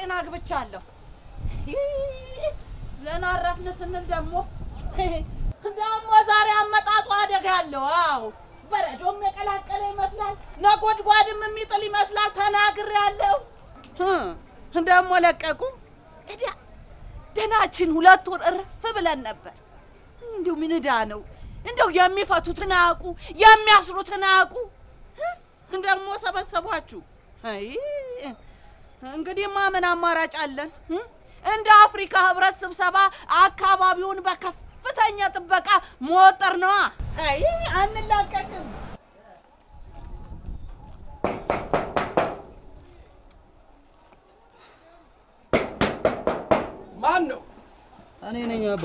ራሴን አግብቻለሁ ለናረፍን ስንል ደግሞ ዛሬ አመጣጡ አደጋ ያለው አው በረዶም የቀላቀለ ይመስላል ነጎድጓድም የሚጥል ይመስላል ተናግሬያለሁ እንደሞ ለቀቁ እዳ ደናችን 2 ወር እርፍ ብለን ነበር እንደው ምን እዳ ነው እንደው የሚፈቱትን አቁ የሚያስሩትን አቁ እንደሞ ሰበሰቧችሁ አይ እንግዲህ ማመን አማራጭ አለን እንደ አፍሪካ ህብረት ስብሰባ አካባቢውን በከፍተኛ ጥበቃ ሞተር ነው አይ አንላቀቅም ማን ነው እኔ ነኝ አባ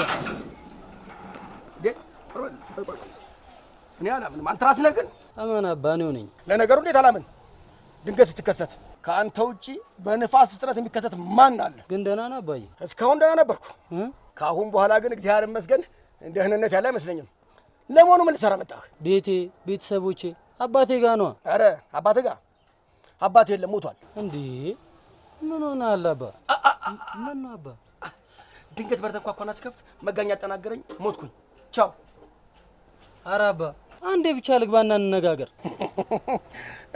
እኔ አላምንም አንተ ራስህ ነህ ግን አማን አባ ነው ነኝ ለነገሩ እንዴት አላምን ድንገት ስትከሰት ካንተ ውጪ በንፋስ ፍጥነት የሚከሰት ማን አለ ግን ደህና ነህ አባዬ እስካሁን ደህና ነበርኩ ካሁን በኋላ ግን እግዚአብሔር ይመስገን ደህንነት ያለ አይመስለኝም ለሞኑ ምን ልሰራ መጣህ ቤቴ ቤተሰቦቼ አባቴ ጋር ነው አረ አባቴ ጋር አባቴ የለም ሞቷል እንዴ ምን ሆነሃል አባ ምን ነው አባ ድንገት በርተንኳኳና ስከፍት መጋኛ አጠናገረኝ ሞትኩኝ ቻው አረ አባ አንዴ ብቻ ልግባና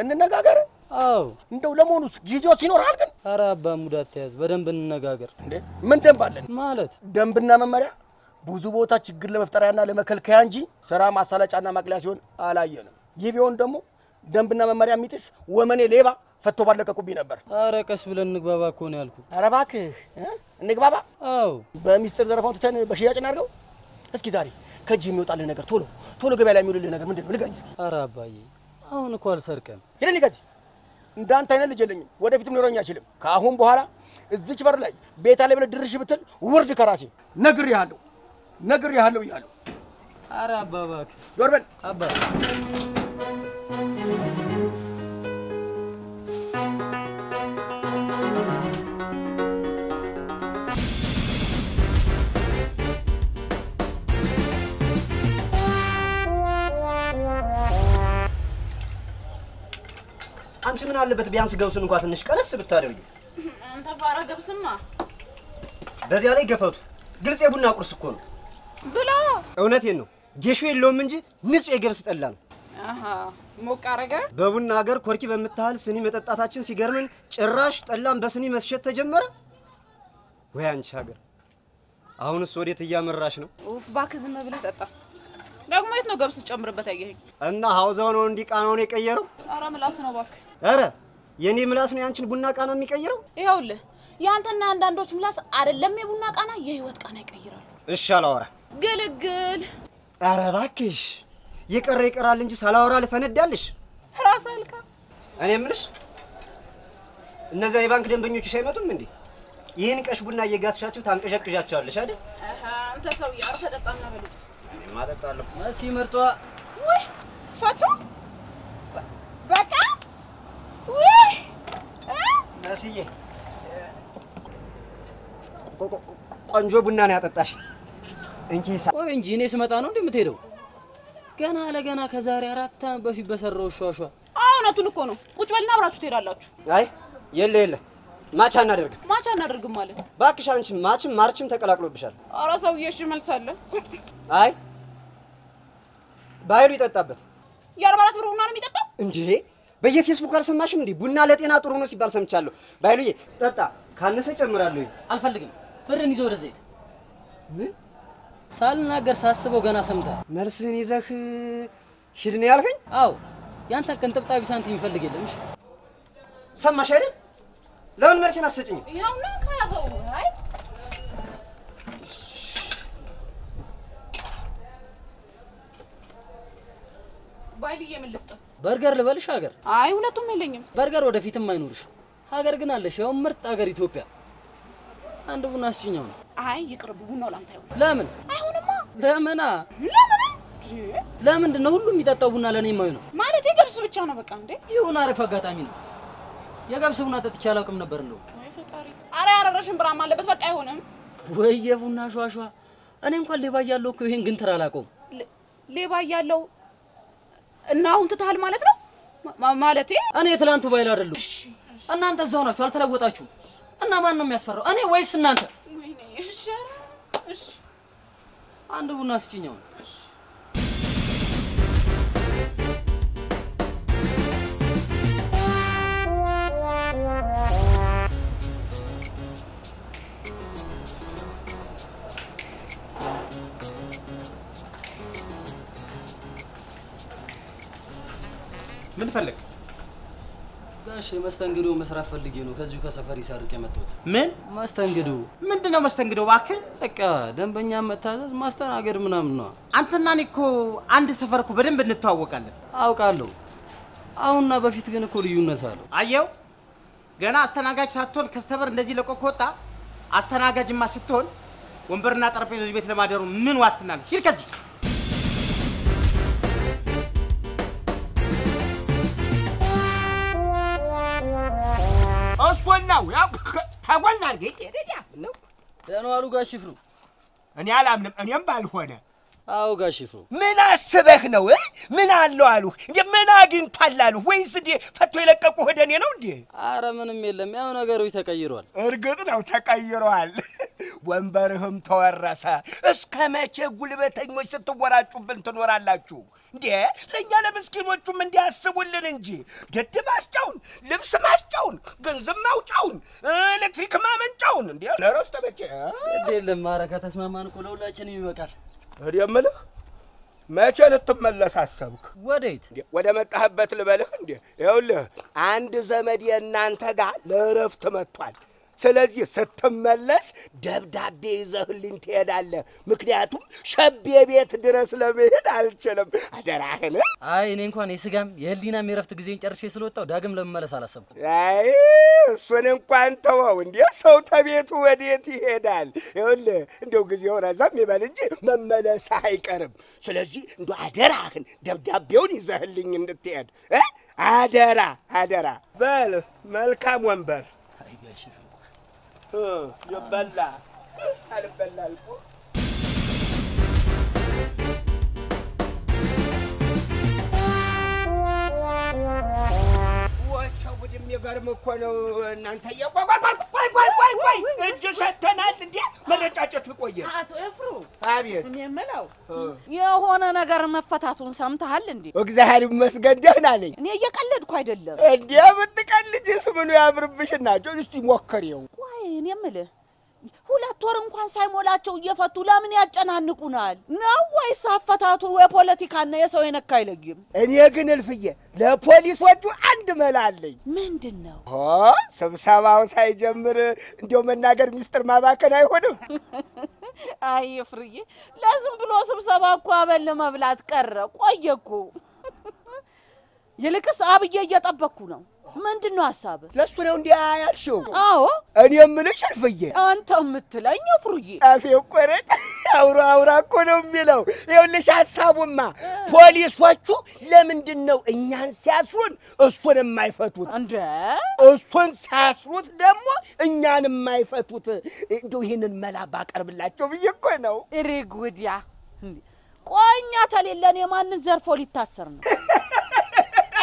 እንነጋገር አው እንደው ለሞኑስ ጊዜው ሲኖርሃል ግን አረ አባ ሙዳት ተያዝ በደንብ እንነጋገር እንዴ ምን ደንብ አለን ማለት ደንብና መመሪያ ብዙ ቦታ ችግር ለመፍጠሪያና ለመከልከያ እንጂ ስራ ማሳለጫና ማቅለያ ሲሆን አላየንም ይህ ቢሆን ደግሞ ደንብና መመሪያ የሚጥስ ወመኔ ሌባ ፈቶ ባለቀቁብኝ ነበር አረ ቀስ ብለን እንግባባ እኮ ነው ያልኩ አረ እባክህ እንግባባ አው በሚስጥር ዘረፋው ተተን በሽያጭ እናርገው እስኪ ዛሬ ከጂ የሚወጣልህ ነገር ቶሎ ገበያ ላይ የሚውልልህ ነገር ምንድነው ንገረኝ እስኪ አረ አባዬ አሁን እኮ አልሰርቀም ሄደን ይገዚ እንዳንተ አይነት ልጅ የለኝም ወደፊትም ሊኖረኝ አይችልም ካሁን በኋላ እዚች በር ላይ ቤት አለ ብለህ ድርሽ ብትል ውርድ ከራሴ ነግሬሃለሁ ይያለሁ አረ አባ እባክህ ጆርበል አባ አንቺ ምን አለበት ቢያንስ ገብሱን እንኳን ትንሽ ቀለስ ብታደርጊ አንተ ፋራ ገብስማ በዚያ ላይ ገፈቱ ግልጽ የቡና ቁርስ እኮ ነው ብላ እውነቴን ነው ጌሾ የለውም እንጂ ንጹህ የገብስ ጠላ ነው አሃ ሞቅ አረገ በቡና ሀገር ኮርኪ በመታል ስኒ መጠጣታችን ሲገርምን ጭራሽ ጠላም በስኒ መስሸት ተጀመረ ወይ አንቺ ሀገር አሁንስ ወዴት እያመራሽ ነው ኡፍ ባክ ዝም ብለህ ጠጣ ደግሞ የት ነው ገብስ ጨምርበት ያየኸኝ እና ሀውዛው ነው እንዲ ቃናውን የቀየረው አረ ምላስ ነው ባክ አረ የኔ ምላስ ነው ያንቺን ቡና ቃና የሚቀየረው ይኸውልህ ያንተና አንዳንዶች ምላስ አይደለም የቡና ቃና የህይወት ቃና ይቀይራሉ እሺ አላወራ ግልግል አረ እባክሽ ይቀር ይቀራል እንጂ ሳላወራ ልፈነዳልሽ ራስ አልካ እኔ ምንሽ እነዛ የባንክ ደንበኞች ሳይመጡም እንዴ ይሄን ቀሽ ቡና እየጋስሻችሁ ታንቀሸቅሻቸዋለሽ አይደል አንተ ሰው ያርፈ ጠጣና በሉ ማጠጣለሁ መሲ ምርጧ ወይ ፈቶ በቃ ወይ መስዬ ቆንጆ ቡና ነው ያጠጣሽ እንኪሳ ወይ እንጂ እኔ ስመጣ ነው እንደምትሄደው ገና ለገና ከዛሬ 4 ዓመት በፊት በሰራው ሿሿ አውነቱን እኮ ነው ቁጭ በልና አብራችሁ ትሄዳላችሁ አይ የለ ማቻ እናደርግም ማለት ባክሽ አንቺ ማችም ማርችም ተቀላቅሎብሻል አረ ሰውዬሽ መልሳለ አይ ባይሉ ይጠጣበት የ40 ብር ቡና ነው የሚጠጣው እንዴ በየፌስቡክ አልሰማሽም እንዴ ቡና ለጤና ጥሩ ነው ሲባል ሰምቻለሁ ባይሉዬ ጠጣ ካነሰ ጨምራለሁ አልፈልግም ብርን ይዘው ወደዚህ ምን ሳልናገር ሳስበው ገና ሰምታ መልስን ይዘህ ሂድ ነው ያልከኝ አው ያንተ ቅንጥብጣቢ ሳንቲም ይፈልግ የለምሽ ሰማሽ አይደል ለምን መልስን አሰጭኝ ያውና ካዘው አይ ባይልዬ ምን ልስጥ በርገር ልበልሽ ሀገር አይ ሁለቱም የለኝም በርገር ወደፊትም አይኖርሽ ሀገር ግን አለሽ ያው ምርጥ ሀገር ኢትዮጵያ አንድ ቡና አስጭኛው ነው አይ ይቅርብ ቡናው ላንተ አይሆን ለምን አይሆንማ ለምን ነው ሁሉም የሚጠጣው ቡና ለኔ የማይሆነው ማለት የገብስ ብቻ ነው በቃ እንዴ ይሁን አሪፍ አጋጣሚ ነው የገብስ ቡና ጠጥቼ አላውቅም ነበር እንደው ወይ ፈጣሪ አረ ያረረሽን ብራም አለበት በቃ አይሆንም ወይ የቡና ሿሿ እኔ እንኳን ሌባ ያለው እኮ ይሄን ግን ተራ አላውቀውም ሌባ ያለው እና አሁን ትታል ማለት ነው ማለቴ እኔ ትላንቱ ባይል አይደለም እናንተ እዛው ናችሁ አልተለወጣችሁ እና ማን ነው የሚያስፈራው? እኔ ወይስ እናንተ? ወይኔ እሺ እሺ አንድ ቡና ስጪኝ። ምን ፈልግ? ጋሽ መስተንግዶ መስራት ፈልጌ ነው ከዚሁ ከሰፈሪ ሳርቅ የመጣሁት። ምን መስተንግዶ? ምንድነው መስተንግዶ? እባክህ በቃ ደንበኛ መታዘዝ ማስተናገድ ምናምን ነው። አንተና እኔ እኮ አንድ ሰፈር እኮ በደንብ እንተዋወቃለን። አውቃለሁ። አሁንና በፊት ግን እኮ ልዩነት አለው። አየው ገና አስተናጋጅ ሳትሆን ከስተመር እንደዚህ ለቆ ከወጣ አስተናጋጅማ ስትሆን ወንበርና ጠረጴዛው ቤት ለማደሩ ምን ዋስትና ነው? ሂድ ከዚህ። እሱናው ያው ታጓና አርገኝ ሄደያ ነው ደህና ዋሉ ጋሽ ይፍሩ። እኔ አላምንም። እኔም ባልሆነ አዎ ጋሽ ይፍሩ። ምን አስበህ ነው? ምን አለው አሉህ? እንዴ ምን አግኝቷል አሉህ? ወይስ እንዴ ፈቶ የለቀቁ ሄደኔ ነው እንዴ? አረ ምንም የለም። ያው ነገሮች ተቀይሯል። እርግጥ ነው ተቀይሯል። ወንበርህም ተወረሰ። እስከ መቼ ጉልበተኞች ስትወራጩብን ትኖራላችሁ እንዴ? ለኛ ለምስኪኖቹም እንዲያስቡልን እንጂ ደድ ማስጫውን፣ ልብስ ማስጫውን፣ ገንዘብ ማውጫውን፣ ኤሌክትሪክ ማመንጫውን እንዴ ለራስ ተበጨ አይደለም። አረ ከተስማማን እኮ ለሁላችንም ይበቃል። እደምልህ መቼ ልትመለስ አሰብክ? ወዴት? ወደ መጣህበት ልበልህ እንዴ? ይኸውልህ አንድ ዘመድ የእናንተ ጋር ለእረፍት መጥቷል። ስለዚህ ስትመለስ ደብዳቤ ይዘህልኝ ትሄዳለህ። ምክንያቱም ሸቤ ቤት ድረስ ለመሄድ አልችልም። አደራህን። አይ እኔ እንኳን የስጋም የህሊናም የረፍት ጊዜን ጨርሼ ስለወጣው ዳግም ለመመለስ አላሰብኩም። አይ እሱን እንኳን ተወው እንዴ። ሰው ተቤቱ ወዴት ይሄዳል? ይኸውልህ እንደው ጊዜው ረዘም ይበል እንጂ መመለስ አይቀርም። ስለዚህ እንደው አደራህን ደብዳቤውን ይዘህልኝ እንድትሄድ አደራ አደራ። በል መልካም ወንበር። አይ ጋሽ ይፍሩ ይበላ አልበላ አልኩ። ወቸው ጉድም የገርም እኮ ነው። እናንተ ቆይ እጅ ሰተናል እንዴ? መረጫጨት ቆየ። አቶ ይፍሩ አቤት። እኔ የምለው የሆነ ነገር መፈታቱን ሰምተሃል እንዴ? እግዚአብሔር ይመስገን ደህና ነኝ። እኔ እየቀለድኩ አይደለም። እንዴ ብትቀልጂስ ምኑ ያምርብሽና? እስቲ ሞክሪው። ቆይ እኔ የምልህ 2 ወር እንኳን ሳይሞላቸው እየፈቱ ለምን ያጨናንቁናል? ነው ወይስ አፈታቱ የፖለቲካና የሰው የነካ አይለይም? እኔ ግን እልፍዬ ለፖሊሶቹ አንድ መላ አለኝ። ምንድነው? ስብሰባው ሳይጀምር እንደው መናገር ሚስጥር ማባከን አይሆንም። አይ ፍርዬ ለዝም ብሎ ስብሰባ እኮ አበል መብላት ቀረ ቆየኩ። ይልቅስ አብዬ እየጠበቅኩ ነው። ምንድነው ሐሳብ? ለሱ ነው እንዴ ያልሽው? አዎ እኔ የምልሽ እልፍዬ አንተ የምትለኝ ፍሩዬ አፌው ቆረጥ አውራ እኮ ነው የሚለው። ይኸውልሽ ሐሳቡማ ፖሊሶቹ ለምንድነው እኛን ሲያስሩን እሱን የማይፈቱት? እንዴ እሱን ሲያስሩት ደግሞ እኛን የማይፈቱት? እንደው ይሄንን መላ ባቀርብላቸው ብዬ እኮ ነው። እሬ ጉዲያ ቆኛ ተሌለን የማንን ዘርፎ ሊታሰር ነው?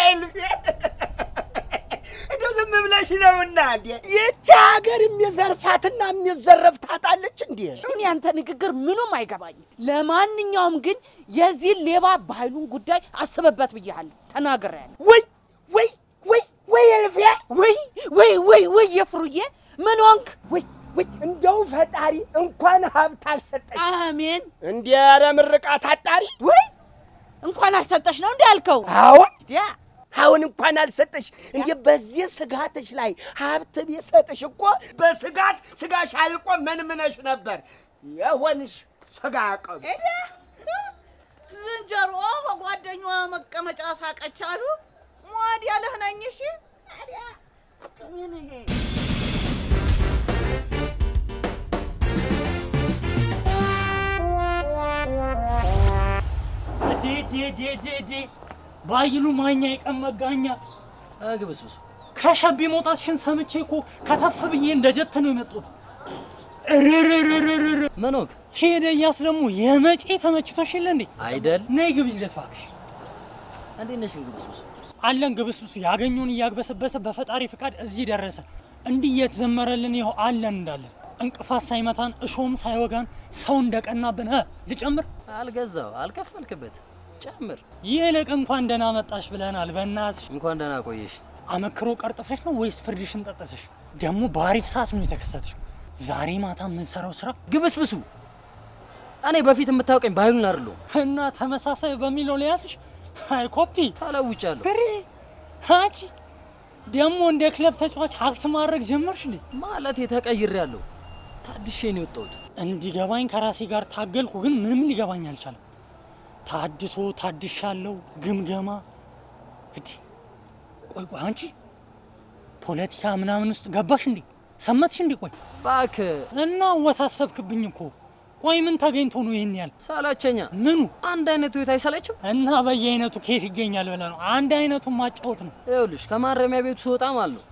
እልፌ እንደው ዝም ብለሽ ነውና እንዴ? ይህች ሀገር የሚዘርፋትና የሚዘረፍ ታጣለች እንዴ? እኔ አንተ ንግግር ምኑም አይገባኝም። ለማንኛውም ግን የዚህ ሌባ በኃይሉን ጉዳይ አስበበት ብያለሁ፣ ተናግሬያለሁ። ወይ እልፌ ወይ የፍሩዬ ምን ሆንክ? ወይ እንደው ፈጣሪ እንኳን ሀብት አልሰጠሽ። አሜን። እንዴ ኧረ ምርቃት አጣሪ ወይ እንኳን አልሰጠሽ ነው እንዴ ያልከው? አሁን እንኳን አልሰጠሽ። እንዴ በዚህ ስጋትሽ ላይ ሀብት ቢሰጥሽ እኮ በስጋት ስጋሽ አልቆ መንምነሽ ነበር። የሆንሽ ስጋ አቀም ዝንጀሮ በጓደኛዋ መቀመጫ ሳቀች አሉ። ሞድ ያለህ ነኝ። እሺ ታዲያ ምን ይሄ ዲ ባይሉ ማኛ ይቀመጋኛ አግብስብስ ከሸቢ ሞታሽን ሰምቼ እኮ ከተፍ ብዬ እንደጀት ነው የመጡት። ምንክ ሄደያስ ደግሞ የመጪ ተመችቶሽ የለ እንዴ? አይደል? ነይ ግብይለት እባክሽ። እንዴት ነሽ ግብስብስ? አለን ግብስብሱ ያገኙን እያግበሰበሰ በፈጣሪ ፍቃድ እዚህ ደረሰ። እንዲህ እየተዘመረልን ይኸው አለን እንዳለን እንቅፋት ሳይመታን እሾም ሳይወጋን ሰው እንደቀናብን ልጨምር አልገዛው አልከፈልክበት ጨምር ይልቅ እንኳን ደህና መጣሽ ብለናል በእናትሽ እንኳን ደህና ቆየሽ አመክሮ ቀርጥፈሽ ነው ወይስ ፍርድሽን ጠጥተሽ ደግሞ ባሪፍ ሰዓት ነው የተከሰተሽ ዛሬ ማታ ምን ሰራው ስራ ግብስብሱ እኔ በፊት የምታውቀኝ ባይሉን አይደለም እና ተመሳሳይ በሚለው ሊያስሽ አይ ኮፒ ታላውጫለሁ ግሪ ሃቺ ደግሞ እንደ ክለብ ተጫዋች አክት ማድረግ ጀመርሽ እንዴ ማለት የተቀይሬያለሁ ታድሼ ነው የወጣሁት እንዲገባኝ ከራሴ ጋር ታገልኩ ግን ምንም ሊገባኝ አልቻለም ታድሶ ታድሻለሁ ግምገማ እዲ ቆይ አንቺ ፖለቲካ ምናምን ውስጥ ገባሽ እንዴ ሰመትሽ እንዴ ቆይ ባክ እና ወሳሰብክብኝ እኮ ቆይ ምን ታገኝቶ ነው ይሄን ያል ሳላቸኛ ምኑ አንድ አይነቱ የታይሰለችም እና በየአይነቱ ኬት ይገኛል ብለ ነው አንድ አይነቱ ማጫወት ነው ይኸውልሽ ከማረሚያ ቤቱ ስወጣ ማለት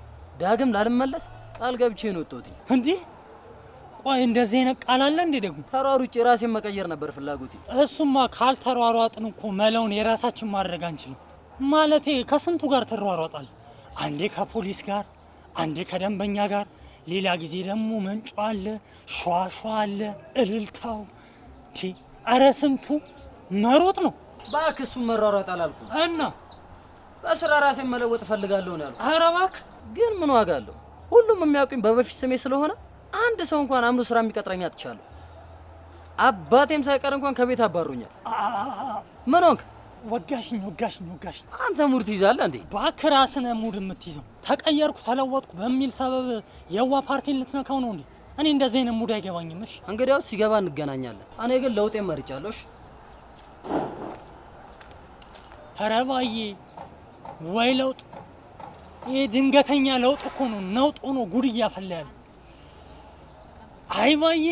ዳግም ላልመለስ ቃል ገብቼ ነው ወጣሁት እንዴ ቆይ እንደዚህ አይነት ቃል አለ እንዴ ደግሞ ተሯሩጬ ራሴን መቀየር ነበር ፍላጎቴ እሱማ ካልተሯሯጥን እኮ መለውን የራሳችን ማድረግ አንችልም ማለቴ ከስንቱ ጋር ተሯሯጣል አንዴ ከፖሊስ ጋር አንዴ ከደንበኛ ጋር ሌላ ጊዜ ደግሞ መንጫ አለ ሿሿ አለ እልልታው ቲ አረስንቱ መሮጥ ነው ባክሱ መሯሯጥ አላልኩ እና በስራ ራሴን መለወጥ ፈልጋለሁ ነው ያልኩ አረባክ ግን ምን ዋጋ አለው ሁሉም የሚያውቁኝ በበፊት ስሜ ስለሆነ አንድ ሰው እንኳን አምኖ ስራ የሚቀጥረኝ አጥቻለሁ አባቴም ሳይቀር እንኳን ከቤት አባሩኛል ምን ሆንክ ወጋሽኝ አንተ ሙድ ትይዛለህ እንዴ ባክራስነ ሙድ የምትይዘው ተቀየርኩ ተለወጥኩ በሚል ሰበብ የዋ ፓርቲን ልትነካው ነው እንዴ እኔ እንደዚህ አይነት ሙድ አይገባኝም እሺ እንግዲያው ሲገባ እንገናኛለን እኔ ግን ለውጤን መርጫለሁ እሺ ተረባዬ ወይ ለውጥ ይሄ ድንገተኛ ለውጥ እኮ ነው ነውጥ ሆኖ ጉድ ያፈላል አይባዬ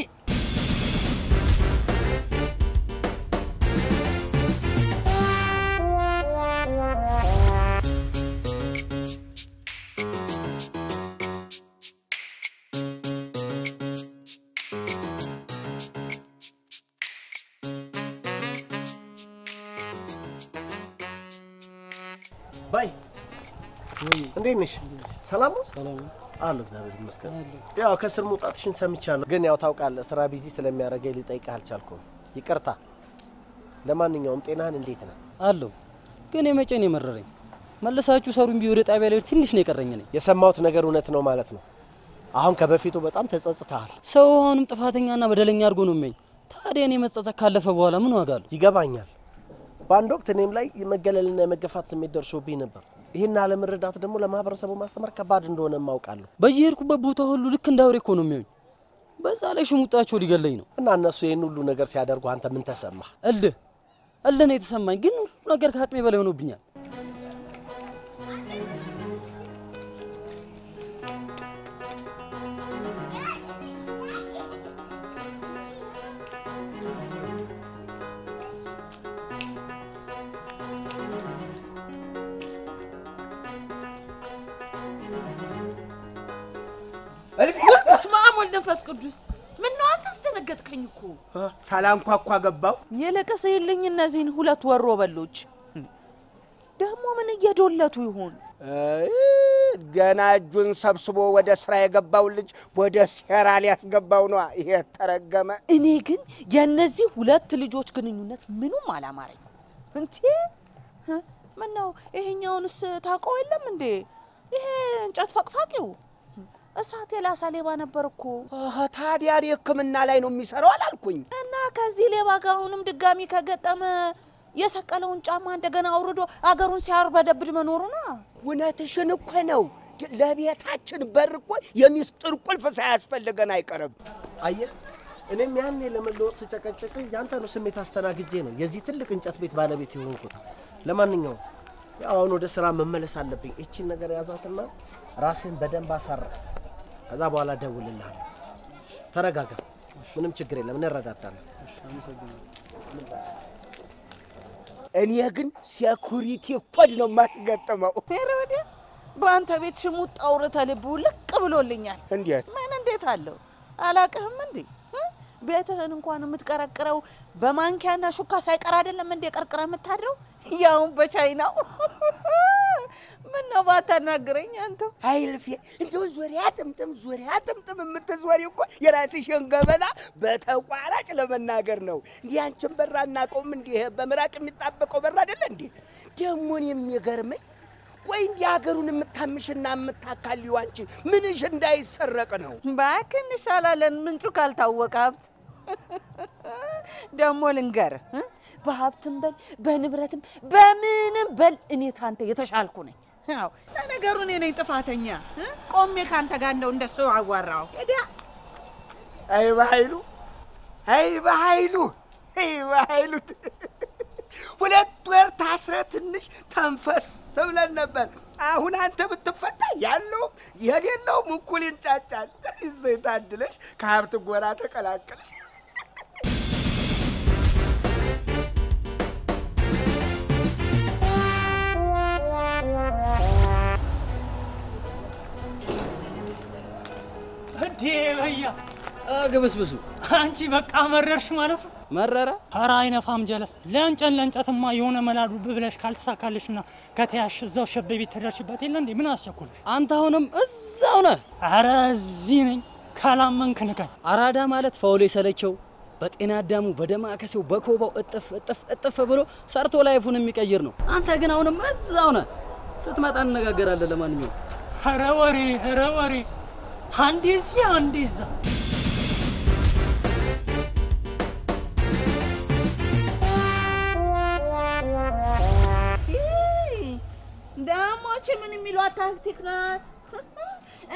ባይ እንዴት ነሽ ሰላም ነው ሰላም አለ እግዚአብሔር ይመስገን ያው ከስር መውጣትሽን ሰምቻለሁ ግን ያው ታውቃለህ ስራ ቢዚ ስለሚያደርገኝ ልጠይቅህ አልቻልኩም ይቅርታ ለማንኛውም ጤናህን እንዴት ነው አለው ግን የመጨን የመረረኝ መለሳችሁ ሰሩን ቢወደ ጣቢያ ላይ ትንሽ ነው የቀረኝ ነኝ የሰማሁት ነገር እውነት ነው ማለት ነው አሁን ከበፊቱ በጣም ተጸጽተሃል ሰው አሁንም ጥፋተኛና በደለኛ አድርጎ ነው የሚያኝ ታዲያ እኔ መጸጸት ካለፈ በኋላ ምን ዋጋ አለው ይገባኛል በአንድ ወቅት እኔም ላይ የመገለልና የመገፋት ስሜት ደርሶብኝ ነበር ይሄን አለመረዳት ደግሞ ለማህበረሰቡ ማስተማር ከባድ እንደሆነ ማውቃለሁ በየሄድኩበት ቦታ ሁሉ ልክ እንዳውሬ እኮ ነው የሚያኝ በዛ ላይ ሽሙጣቸው ሊገለኝ ነው እና እነሱ ይሄን ሁሉ ነገር ሲያደርጉ አንተ ምን ተሰማህ እልህ ነው የተሰማኝ ግን ሁሉ ነገር ከአቅሜ በላይ ሆኖብኛል እስማ አሞል ነፈስ ቅዱስ ምን ነው አንተ አስተነገጥከኝ እኮ ሳላንኳኳ ገባው የለቀሰ ይልኝ እነዚህን ሁለት ወሮ በሎች ደግሞ ምን እየዶለቱ ይሆን ገና እጁን ሰብስቦ ወደ ስራ የገባው ልጅ ወደ ሴራ ሊያስገባው ነው ይሄ ተረገመ እኔ ግን የነዚህ ሁለት ልጆች ግንኙነት ምኑም አላማረኝ እንዴ ምን ነው ይሄኛውንስ ታውቀው የለም እንዴ ይሄ እንጨት ፈቅፋቂው እሳት የላሳ ሌባ ነበር እኮ ታዲያ የሕክምና ላይ ነው የሚሰራው አላልኩኝ እና ከዚህ ሌባ ጋር አሁንም ድጋሚ ከገጠመ የሰቀለውን ጫማ እንደገና አውርዶ አገሩን ሲያርበደብድ መኖሩና እውነትሽን እኮ ነው ለቤታችን በር እኮ የሚስጥር ቁልፍ ሳያስፈልገን አይቀርም አየህ እኔም ያኔ ለመለወጥ ስጨቀጨቅ ያንተ ነው ስሜት አስተናግጄ ነው የዚህ ትልቅ እንጨት ቤት ባለቤት የሆንኩት ለማንኛውም ያው አሁን ወደ ስራ መመለስ አለብኝ እቺን ነገር ያዛትና ራስን በደንብ አሰራ ከዛ በኋላ ደውልልሃል ተረጋጋ ምንም ችግር የለም እንረዳዳለን እሺ አመሰግናለሁ እኔ ግን ሴኩሪቲ ኮድ ነው ማስገጠመው ሄሮዲ በአንተ ቤት ሽሙጥ አውርተ ልቡ ልቅ ብሎልኛል እንዴት ምን እንዴት አለው አላቀህም እንዴ ቤትህን እንኳን የምትቀረቅረው በማንኪያና ሹካ ሳይቀር አይደለም እንዴ ቀርቅረ የምታድረው ያው በቻይናው ምን ነው ባታናግረኝ አንተ? አይልፌ እንደው ዙሪያ ጥምጥም የምትዞሪ እኮ የራስሽን ገበና በተቋራጭ ለመናገር ነው። እንዲህ አንቺን በራ እናቀውም እንዲህ በምራቅ የሚጣበቀው በራ አይደለ እንዴ? ደሞን የሚገርመኝ ቆይ እንዲህ ሀገሩን የምታምሽና የምታካልዩ አንቺ ምንሽ እንዳይሰረቅ ነው? እባክህ እንሻላለን ምንጩ ካልታወቀ ሀብት ደሞ ልንገርህ በሀብትም በል በንብረትም በምንም በል እኔ ታንተ የተሻልኩ ነኝ። አዎ ለነገሩ እኔ ነኝ ጥፋተኛ። ቆሜ ካንተ ጋር እንደ ሰው አዋራው ሄዳ አይ በኃይሉ ሁለት ወር ታስረ ትንሽ ተንፈስ ብለን ነበር። አሁን አንተ ብትፈታ ያለው የሌለው እኩል ይንጫጫል። እዚህ ታድለሽ ከሀብት ጎራ ተቀላቀልሽ። እንዴ በያ ግብስብሱ አንቺ በቃ መረርሽ ማለት ነው? መረረ ኧረ አይነፋም ጀለስ። ለእንጨትማ የሆነ መላዱ ብለሽ ካልተሳካልሽና ከተያሽ እዛው ሸቤ ቤት ተደርሽበት የለ እንዴ? ምን አስቸኩልሽ? አንተ አሁንም እዛው ነህ? ኧረ እዚህ ነኝ። ካላመንክ ንገር። አራዳ ማለት ፋውል የሰለቸው በጤና አዳሙ በደማከሴው በኮባው እጥፍ ብሎ ሰርቶ ላይፉን የሚቀይር ነው። አንተ ግን አሁንም እዛው ነህ። ስትመጣ እንነጋገራለን። ለማንኛውም ኧረ ወሬ አንዴ እዚህ አንዴ እዛ ደሞች ምን የሚሏት ታክቲክ ናት?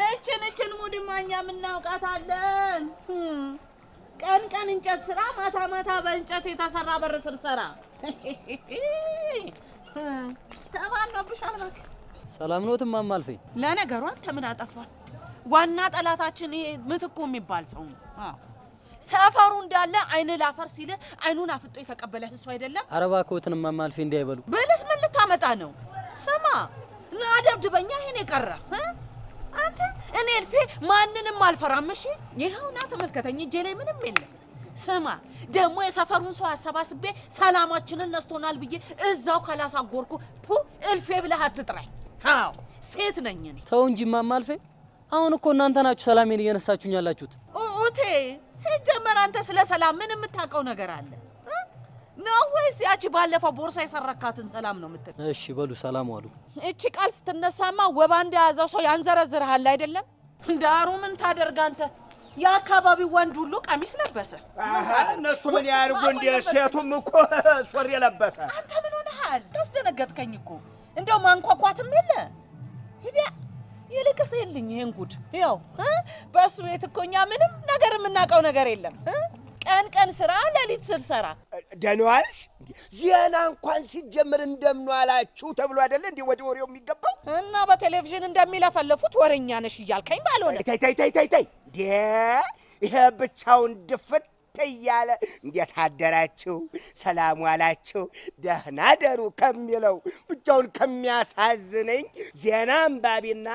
እችን ሙድማኛ ምናውቃታለን። ቀን እንጨት ስራ፣ ማታ በእንጨት የተሰራ በር ስር ሰራ። ተባለብሻል እባክህ። ሰላም ነው እማማ አልፌ? ለነገሩ አንተ ምን አጠፋ? ዋና ጠላታችን ይሄ ምትኩ የሚባል ሰው ነው። ሰፈሩ እንዳለ አይን ላፈር ሲል አይኑን አፍጦ የተቀበለህ እሱ አይደለም? ኧረ እባክዎትን እማማ አልፌ እንዳይበሉ። ብልስ ምን ልታመጣ ነው? ስማ አደብድበኛ ይሄን የቀረ አንተ እኔ እልፌ ማንንም አልፈራም። እሺ ይኸውና ተመልከተኝ፣ እጄ ላይ ምንም የለም። ስማ ደግሞ የሰፈሩን ሰው አሰባስቤ ሰላማችንን ነስቶናል ብዬ እዛው ካላሳጎርኩ እልፌ ብለህ አትጥራኝ። አዎ ሴት ነኝ እኔ። ተው እንጂ እማማ አልፌ፣ አሁን እኮ እናንተ ናችሁ ሰላሜን እየነሳችሁኝ ያላችሁት። ኡቴ ሲጀመር አንተ ስለ ሰላም ምን የምታውቀው ነገር አለ ነው ወይስ ያቺ ባለፈው ቦርሳ የሰረካትን ሰላም ነው የምትል? እሺ በሉ ሰላም ዋሉ። እቺ ቃል ስትነሳማ ወባ እንደያዘው ሰው ያንዘረዝርሃል አይደለም? ዳሩ ምን ታደርግ አንተ? የአካባቢው ወንድ ሁሉ ቀሚስ ለበሰ። እነሱ ምን ያርጉ እንደ ሴቱም እኮ ሱሪ ለበሰ። አንተ ምን ሆነሃል? ታስደነገጥከኝ እኮ። እንደው ማንኳኳትም የለ ሂዳ ይልቅስ የልኝ ይሄን ጉድ ያው በሱ ቤት እኮ እኛ ምንም ነገር የምናውቀው ነገር የለም። ቀን ስራ ለሊት ስራ ደኗልሽ ዜና እንኳን ሲጀምር እንደምን አላችሁ ተብሎ አይደለ እንዴ ወደ ወሬው የሚገባው? እና በቴሌቪዥን እንደሚለፈልፉት ወሬኛ ነሽ እያልከኝ ባልሆነ ተይ ይሄ ብቻውን ድፍት እያለ እንዴት አደራችሁ ሰላም ዋላችሁ ደህና ደሩ ከሚለው ብቻውን ከሚያሳዝነኝ ዜና አንባቢና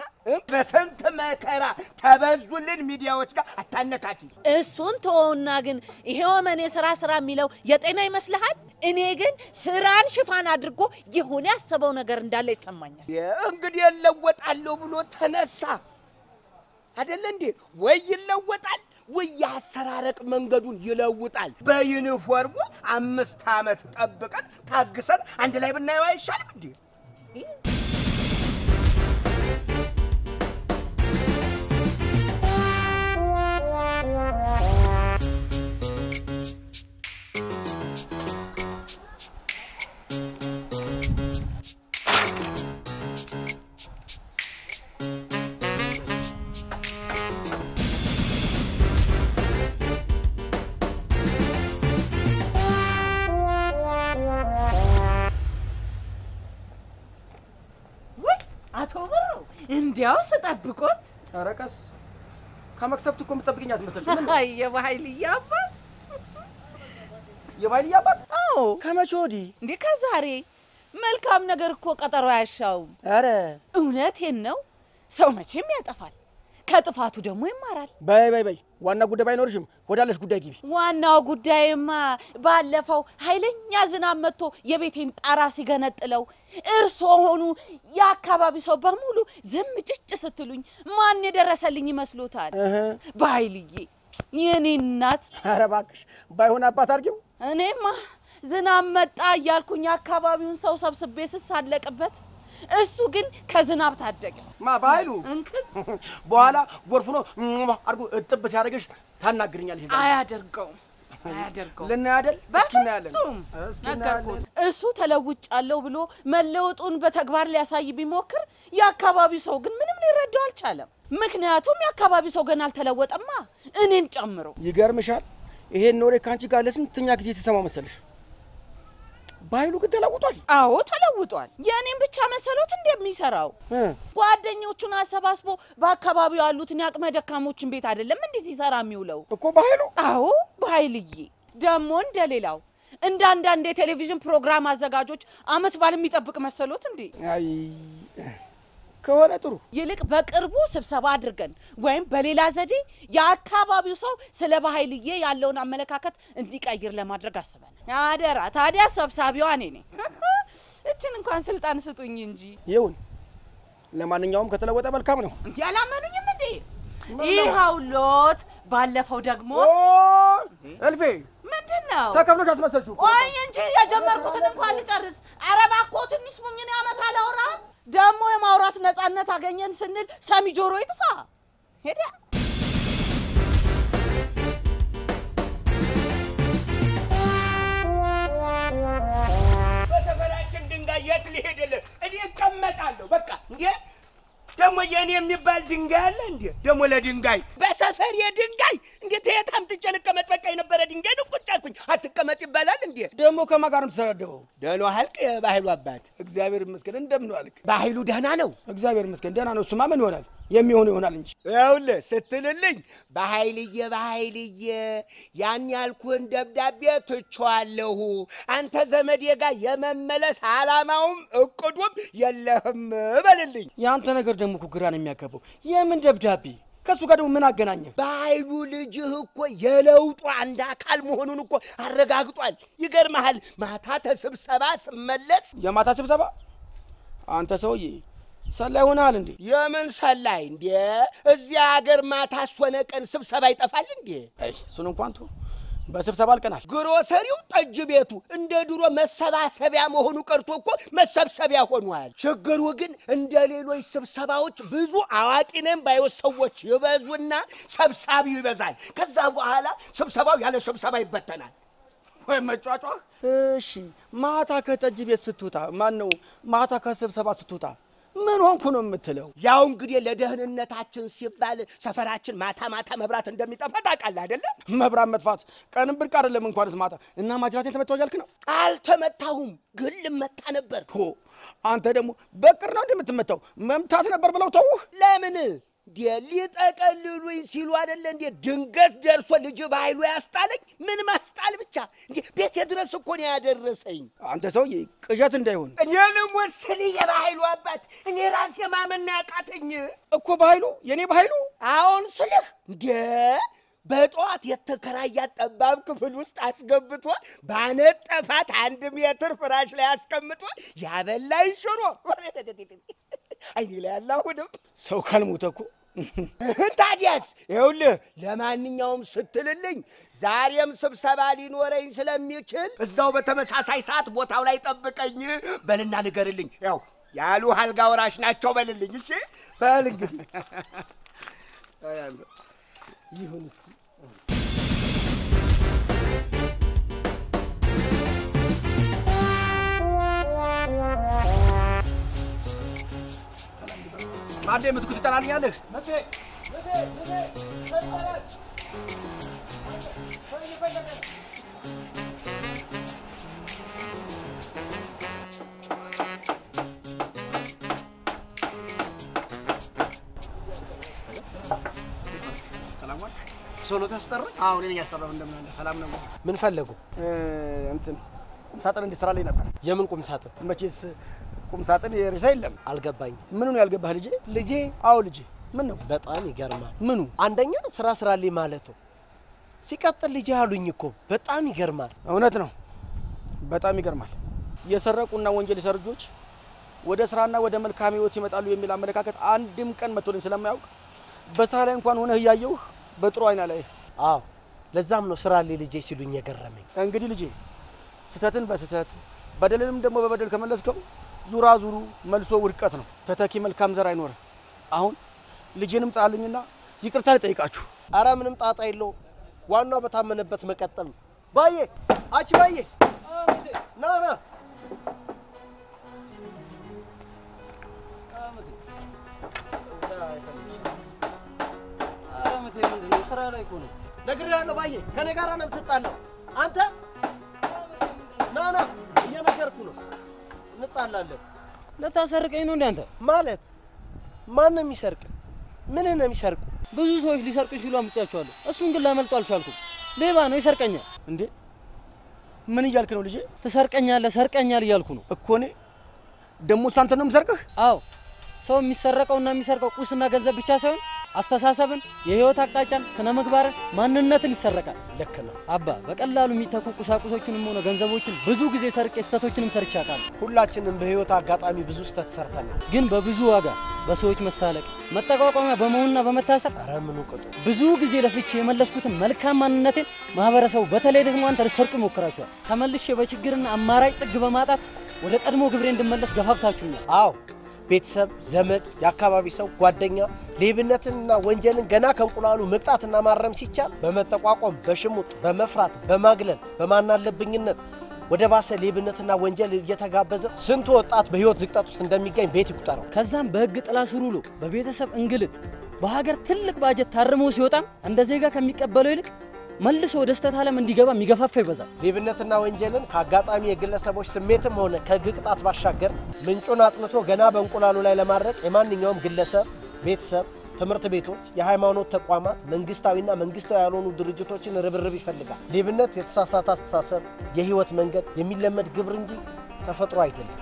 በስንት መከራ ተበዙልን ሚዲያዎች ጋር አታነካኪ። እሱን ተወውና ግን ይሄው መኔ ስራ የሚለው የጤና ይመስልሃል? እኔ ግን ስራን ሽፋን አድርጎ ይሁን ያሰበው ነገር እንዳለ ይሰማኛል። እንግዲህ ይለወጣለሁ ብሎ ተነሳ አይደለ እንዴ? ወይ ይለወጣል ወይ ያሰራረቅ መንገዱን ይለውጣል። በዩኒፎርሙ 5 ዓመት ጠብቀን ታግሰን አንድ ላይ ብናየው አይሻልም እንዴ? እንዲያው ተጠብቆት አረቀስ ከመክሰፍት እኮ የምትጠብቂኝ አስመሰልሽ። ምን አይ የባህልያ አባት የባህልያ አባት? አዎ ከመቼ ወዲህ? እንዴ ከዛሬ መልካም ነገር እኮ ቀጠሮ አያሻውም። አረ እውነቴን ነው። ሰው መቼም ያጠፋል፣ ከጥፋቱ ደግሞ ይማራል። በይ ዋና ጉዳይ ባይኖርሽም ወዳለሽ ጉዳይ ግቢ። ዋናው ጉዳይማ ባለፈው ኃይለኛ ዝናብ መጥቶ የቤቴን ጣራ ሲገነጥለው እርሶ ሆኑ የአካባቢ ሰው በሙሉ ዝም ጭጭ ስትሉኝ ማን የደረሰልኝ ይመስሎታል? በኃይልዬ የኔ እናት። ኧረ እባክሽ ባይሆን አባት አድርጊው። እኔማ ዝናብ መጣ እያልኩኝ አካባቢውን ሰው ሰብስቤ ስሳለቅበት እሱ ግን ከዝናብ ታደገ። ባይሉ እንክት በኋላ ጎርፍ ነው አድርጎ እጥብ ሲያደርግሽ ታናግርኛለሽ። አያደርገውም ልናያደል እስኪ እናያለን። እሱ ተለውጫለሁ ብሎ መለወጡን በተግባር ሊያሳይ ቢሞክር የአካባቢው ሰው ግን ምንም ሊረዳው አልቻለም። ምክንያቱም የአካባቢው ሰው ገና አልተለወጠማ እኔን ጨምሮ። ይገርምሻል ይሄን ኖሬ ካንቺ ጋር ለስንተኛ ጊዜ ተሰማ መሰለሽ? ባይሉ ግን ተለውጧል። አዎ ተለውጧል። የኔን ብቻ መሰሎት እንደሚሰራው ጓደኞቹን አሰባስቦ በአካባቢው ያሉትን ያቅመ ደካሞችን ቤት አይደለም እንዴ ሲሰራ የሚውለው እኮ ባይሉ። አዎ በኃይልዬ ደግሞ እንደሌላው እንዳንዳንድ የቴሌቪዥን ፕሮግራም አዘጋጆች አመት ባል የሚጠብቅ መሰሎት እንዴ? አይ ከሆነ ጥሩ። ይልቅ በቅርቡ ስብሰባ አድርገን ወይም በሌላ ዘዴ የአካባቢው ሰው ስለ በኃይልዬ ያለውን አመለካከት እንዲቀይር ለማድረግ አስበናል። አደራ ታዲያ ሰብሳቢዋ እኔ ነኝ። እችን እንኳን ስልጣን ስጡኝ እንጂ። ይሁን ለማንኛውም ከተለወጠ መልካም ነው። እንዴ አላመኑኝም እንዴ? ይኸው ሎት ባለፈው ደግሞ እልፌ ምንድነው ተከፍሎሽ አስመሰልሽው? ቆይ እንጂ የጀመርኩትን እንኳን ልጨርስ። ኧረ እባክዎ ትንሽ ሙኝን ያመት አላወራም። ደግሞ የማውራት ነፃነት አገኘን ስንል ሰሚ ጆሮ ይጥፋ። ሄዳ በሰፈራችን ድንጋይ የት ሊሄድልህ? እኔ እቀመጣለሁ በቃ። እንዴ ደግሞ የኔ የሚባል ድንጋይ አለ እንዴ? ደግሞ ለድንጋይ በሰፈር የድንጋይ እንዴት የታምጥቼ ልቀመጥ? በቃ የነበረ ድንጋይ ነው ቁጭ አልኩኝ። አትቀመጥ ይባላል እንዴ? ደግሞ ከማን ጋር ነው ተሰዳደበው? ደህና አልክ? የባህሉ አባት እግዚአብሔር ይመስገን። እንደምን አልክ? ባህሉ ደህና ነው? እግዚአብሔር ይመስገን ደህና ነው። እሱማ ምን ይሆናል? የሚሆነው ይሆናል እንጂ። ይኸውልህ ስትልልኝ በኃይልዬ ያን ያልኩህን ደብዳቤ ትቼዋለሁ። አንተ ዘመዴ ጋር የመመለስ ዓላማውም እቅዱም የለህም በልልኝ። ያንተ ነገር ደግሞ እኮ ግራ ነው የሚያጋባው። የምን ደብዳቤ? ከሱ ጋር ደግሞ ምን አገናኘ? በኃይሉ ልጅህ እኮ የለውጡ አንድ አካል መሆኑን እኮ አረጋግጧል። ይገርምሃል ማታ ተስብሰባ ስመለስ። የማታ ስብሰባ? አንተ ሰውዬ ሰላይ ሆነሃል እንዴ? የምን ሰላይ እንዴ? እዚያ ሀገር ማታ ሆነ ቀን ስብሰባ ይጠፋል እንዴ? አይ እሱን እንኳን ተው። በስብሰባ አልቀናል። ግሮሰሪው ጠጅ ቤቱ እንደ ድሮ መሰባሰቢያ መሆኑ ቀርቶ እኮ መሰብሰቢያ ሆኗል። ችግሩ ግን እንደ ሌሎች ስብሰባዎች ብዙ አዋቂ ነን ባዮች ሰዎች ይበዙና ሰብሳቢው ይበዛል። ከዛ በኋላ ስብሰባው ያለ ስብሰባ ይበተናል። ወይ መጫጫ። እሺ ማታ ከጠጅ ቤት ስትወጣ ማን ነው ማታ ከስብሰባ ስትወጣ ምን ሆንኩ ነው የምትለው? ያው እንግዲህ ለደህንነታችን ሲባል ሰፈራችን ማታ ማታ መብራት እንደሚጠፋ ታውቃለህ አይደለ? መብራት መጥፋት ቀንም ብርቅ አይደለም እንኳንስ ማታ። እና ማጅራቴን ተመታው እያልክ ነው? አልተመታሁም፣ ግን ልመታ ነበር። አንተ ደግሞ በቅር ነው እንደምትመታው? መምታት ነበር ብለው ተውህ? ለምን ሊጠቀልሉኝ ሲሉ አይደለ እንዴ ድንገት ደርሶ ልጅ በኃይሉ ያስጣለኝ። ምን ማስጣል ብቻ እንዴ ቤት ድረስ እኮ ነው ያደረሰኝ። አንተ ሰውዬ ቅዠት እንዳይሆን። እኔንም ወስል የበኃይሉ አባት እኔ ራሴ ማመን ያቃተኝ እኮ በኃይሉ የኔ በኃይሉ አሁን ስልህ እንዴ በጧት የተከራያት ጠባብ ክፍል ውስጥ አስገብቶ ባነጠፋት 1 ሜትር ፍራሽ ላይ አስቀምጦ ያበላኝ ሽሮ አይኔ ላይ ያላሁንም ሰው ካልሞተ እኮ ታዲያስ። ይኸውልህ ለማንኛውም ስትልልኝ ዛሬም ስብሰባ ሊኖረኝ ስለሚችል እዛው በተመሳሳይ ሰዓት ቦታው ላይ ጠብቀኝ በልና ንገርልኝ። ያው ያሉ አልጋ ወራሽ ናቸው በልልኝ። እሺ በል እንግዲህ ይሁን። ማዴ ምትኩት ይጠራልኛለህ? ሰላም ዋል። ሶሎ ተስጠራ? አዎ እኔ ነኝ ያሰራው። እንደምን አለ? ሰላም ነው? ምን ፈለጉ? እንትን ቁም ሳጥን እንዲሰራልኝ ነበር። የምን ቁም ሳጥን? መቼስ ቁም ሳጥን የሬሳ የለም። አልገባኝ። ምን ነው ያልገባህ ልጄ? ልጄ? አዎ ልጄ። ምን ነው? በጣም ይገርማል። ምኑ? አንደኛ ስራ ስራልኝ ማለቱ ሲቀጥል ልጅ ያሉኝ እኮ በጣም ይገርማል። እውነት ነው፣ በጣም ይገርማል። የሰረቁና ወንጀል የሰሩ ልጆች ወደ ስራና ወደ መልካም ህይወት ይመጣሉ የሚል አመለካከት አንድም ቀን መጥቶልኝ ስለማያውቅ በስራ ላይ እንኳን ሆነህ እያየሁህ በጥሩ አይና ላይ። አዎ ለዛም ነው ስራልኝ ልጄ ሲሉኝ የገረመኝ። እንግዲህ ልጄ ስተትን በስተት በደልንም ደግሞ በበደል ከመለስከው ዙራ ዙሩ መልሶ ውድቀት ነው። ተተኪ መልካም ዘር አይኖርም። አሁን ልጄንም ጣልኝና ይቅርታ ልጠይቃችሁ። አረ ምንም ጣጣ የለው። ዋናው በታመነበት መቀጠል ነው። ባዬ አቺ ባዬ ና ና አመቴ ምንድነው? ስራ ላይ እኮ ነው። ነግሬሃለሁ ባዬ፣ ከኔ ጋር ነው የምትጣላው አንተ። ና ና እየነገርኩ ነው፣ እንጣላለን። ልታሰርቀኝ ነው እንዴ አንተ? ማለት ማን ነው የሚሰርቅ? ምን ነው የሚሰርቁ? ብዙ ሰዎች ሊሰርቁ ሲሉ አምጫቸዋለሁ። እሱን ግን ላመልጦ አልቻልኩም። ሌባ ነው፣ ይሰርቀኛል። እንዴ ምን እያልክ ነው ልጄ? ትሰርቀኛለህ፣ ሰርቀኛል እያልኩ ነው እኮ እኔ። ደግሞ አንተ ነው የምሰርቅህ? አዎ፣ ሰው የሚሰረቀውና የሚሰርቀው ቁስና ገንዘብ ብቻ ሳይሆን አስተሳሰብን፣ የህይወት አቅጣጫን፣ ስነ ምግባርን፣ ማንነትን ይሰረቃል። ልክ ነው አባ። በቀላሉ የሚተኩ ቁሳቁሶችንም ሆነ ገንዘቦችን ብዙ ጊዜ ሰርቄ ስህተቶችንም ሰርቼ አውቃለሁ። ሁላችንም በህይወት አጋጣሚ ብዙ ስህተት ሰርተናል። ግን በብዙ ዋጋ በሰዎች መሳለቅ፣ መጠቋቋሚያ በመሆንና በመታሰር ኧረ ምኑ ቅጡ። ብዙ ጊዜ ለፍቼ የመለስኩትን መልካም ማንነቴን ማህበረሰቡ በተለይ ደግሞ አንተ ልትሰርቁ ይሞክራችኋል። ተመልሼ በችግርና አማራጭ ጥግ በማጣት ወደ ቀድሞ ግብሬ እንድመለስ ገፋፍታችሁኛል። አዎ ቤተሰብ፣ ዘመድ፣ የአካባቢ ሰው፣ ጓደኛ ሌብነትንና ወንጀልን ገና ከእንቁላሉ መቅጣትና ማረም ሲቻል በመጠቋቋም፣ በሽሙጥ፣ በመፍራት፣ በማግለል፣ በማናለብኝነት ወደ ባሰ ሌብነትና ወንጀል እየተጋበዘ ስንቱ ወጣት በህይወት ዝቅጠት ውስጥ እንደሚገኝ ቤት ይቁጠረው። ከዛም በህግ ጥላ ስር ውሎ በቤተሰብ እንግልት በሀገር ትልቅ ባጀት ታርሞ ሲወጣም እንደ ዜጋ ከሚቀበለው ይልቅ መልሶ ወደ ስህተት ዓለም እንዲገባ የሚገፋፋ ይበዛል። ሌብነትና ወንጀልን ከአጋጣሚ የግለሰቦች ስሜትም ሆነ ከህግ ቅጣት ባሻገር ምንጩን አጥንቶ ገና በእንቁላሉ ላይ ለማድረቅ የማንኛውም ግለሰብ፣ ቤተሰብ፣ ትምህርት ቤቶች፣ የሃይማኖት ተቋማት፣ መንግስታዊና መንግስታዊ ያልሆኑ ድርጅቶችን ርብርብ ይፈልጋል። ሌብነት የተሳሳተ አስተሳሰብ፣ የህይወት መንገድ፣ የሚለመድ ግብር እንጂ ተፈጥሮ አይደለም።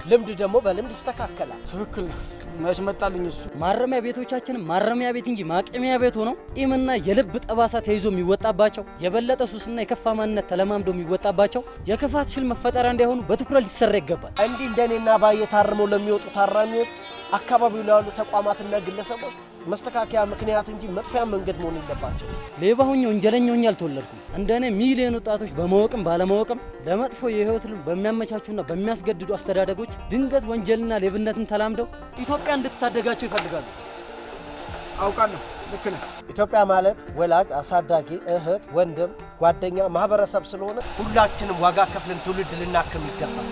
ልምድ ደግሞ በልምድ ይስተካከላል። ትክክል ነው። መች መጣልኝ እሱ። ማረሚያ ቤቶቻችንም ማረሚያ ቤት እንጂ ማቀሚያ ቤት ሆነው ቂምና የልብ ጠባሳ ተይዞ የሚወጣባቸው፣ የበለጠ ሱስና የከፋ ማንነት ተለማምዶ የሚወጣባቸው የክፋት ሽል መፈጠሪያ እንዳይሆኑ በትኩረት ሊሰራ ይገባል። እንዲህ እንደኔና ባዬ ታርመው ለሚወጡ ታራሚዎች አካባቢው ላይ ያሉ ተቋማትና ግለሰቦች መስተካከያ ምክንያት እንጂ መጥፊያ መንገድ መሆን የለባቸው። ሌባ ሆኜ ወንጀለኛ ሆኜ አልተወለድኩም። እንደኔ ሚሊዮን ወጣቶች በማወቅም ባለማወቅም ለመጥፎ የህይወት ልምድ በሚያመቻቹና በሚያስገድዱ አስተዳደጎች ድንገት ወንጀልና ሌብነትን ተላምደው ኢትዮጵያ እንድትታደጋቸው ይፈልጋሉ። አውቃለሁ። ልክ ነህ። ኢትዮጵያ ማለት ወላጅ፣ አሳዳጊ፣ እህት፣ ወንድም፣ ጓደኛ፣ ማህበረሰብ ስለሆነ ሁላችንም ዋጋ ከፍለን ትውልድ ልናክም ይገባል።